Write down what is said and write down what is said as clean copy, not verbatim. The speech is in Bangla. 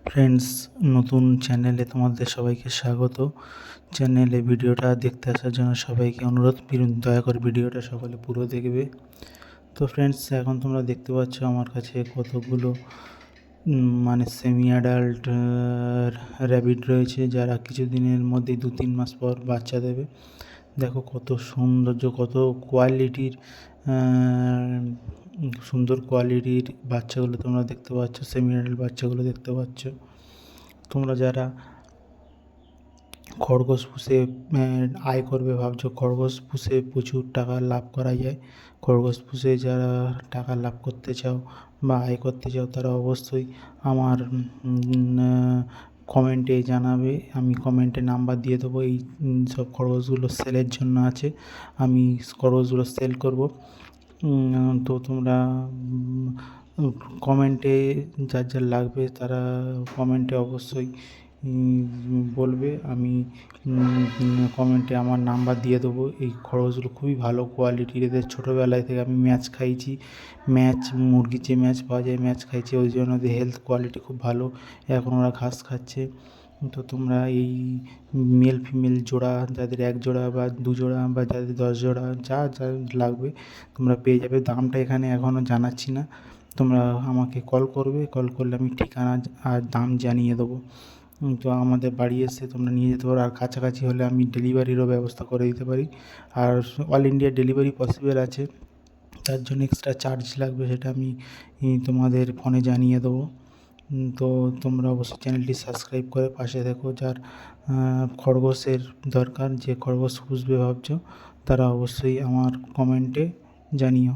ফ্রেন্ডস, নতুন চ্যানেলে তোমাদের সবাইকে স্বাগত। চ্যানেলে ভিডিওটা দেখতে আসার জন্য সবাইকে অনুরোধ, দয়া করে ভিডিওটা সকলে পুরো দেখবে। তো ফ্রেন্ডস, এখন তোমরা দেখতে পাচ্ছ আমার কাছে কতগুলো মানে সেমি অ্যাডাল্ট র্যাবিট রয়েছে, যারা কিছুদিনের মধ্যেই 2-3 মাস পর বাচ্চা দেবে। দেখো কত সৌন্দর্য, কত কোয়ালিটির সুন্দর কোয়ালিটির বাচ্চাগুলো তোমরা দেখতে পাচ্ছ, সেমি অ্যাডাল্ট বাচ্চাগুলো দেখতে পাচ্ছ। তোমরা যারা খরগোশ পুষে আয় করবে ভাবছো, খরগোশ পুষে প্রচুর টাকা লাভ করা যায়, খরগোশ পুষে যারা টাকা লাভ করতে চাও বা আয় করতে চাও, তারা অবশ্যই আমার কমেন্টে জানাবে। আমি কমেন্টে নাম্বার দিয়ে দেবো। এই সব খরগোশগুলো সেলের জন্য আছে, আমি খরগোশগুলো সেল করব। তো তোমরা কমেন্টে যার যার লাগবে তারা কমেন্টে অবশ্যই বলবে। আমি কমেন্টে আমার নাম্বার দিয়ে দেবো। এই খরগোশগুলো খুবই ভালো কোয়ালিটির, এদের ছোটোবেলায় থেকে আমি ম্যাচ খাইয়েছি, মুরগির যে ম্যাচ পাওয়া যায় ম্যাচ খাইয়েছি, ওই জন্য ওদের হেলথ কোয়ালিটি খুব ভালো। এখন ওরা ঘাস খাচ্ছে। তো তোমরা এই মেল ফিমেল জোড়া, যাদের 1 জোড়া বা 2 জোড়া বা যাদের 10 জোড়া, যা যা লাগবে তোমরা পেয়ে যাবে। দামটা এখানে এখনও জানাচ্ছি না, তোমরা আমাকে কল করবে, কল করলে আমি ঠিকানা আর দাম জানিয়ে দেবো। তো আমাদের বাড়ি এসে তোমরা নিয়ে যেতে পারো, আর কাছাকাছি হলে আমি ডেলিভারিরও ব্যবস্থা করে দিতে পারি। আর অল ইন্ডিয়া ডেলিভারি পসিবল আছে, তার জন্য এক্সট্রা চার্জ লাগবে, সেটা আমি তোমাদের ফোনে জানিয়ে দেবো। তো তোমরা অবশ্যই চ্যানেলটি সাবস্ক্রাইব করে পাশে থেকো। যার খরগোশের দরকার, যে খরগোশ পুষবে ভাবছো, তারা অবশ্যই আমার কমেন্টে জানিও।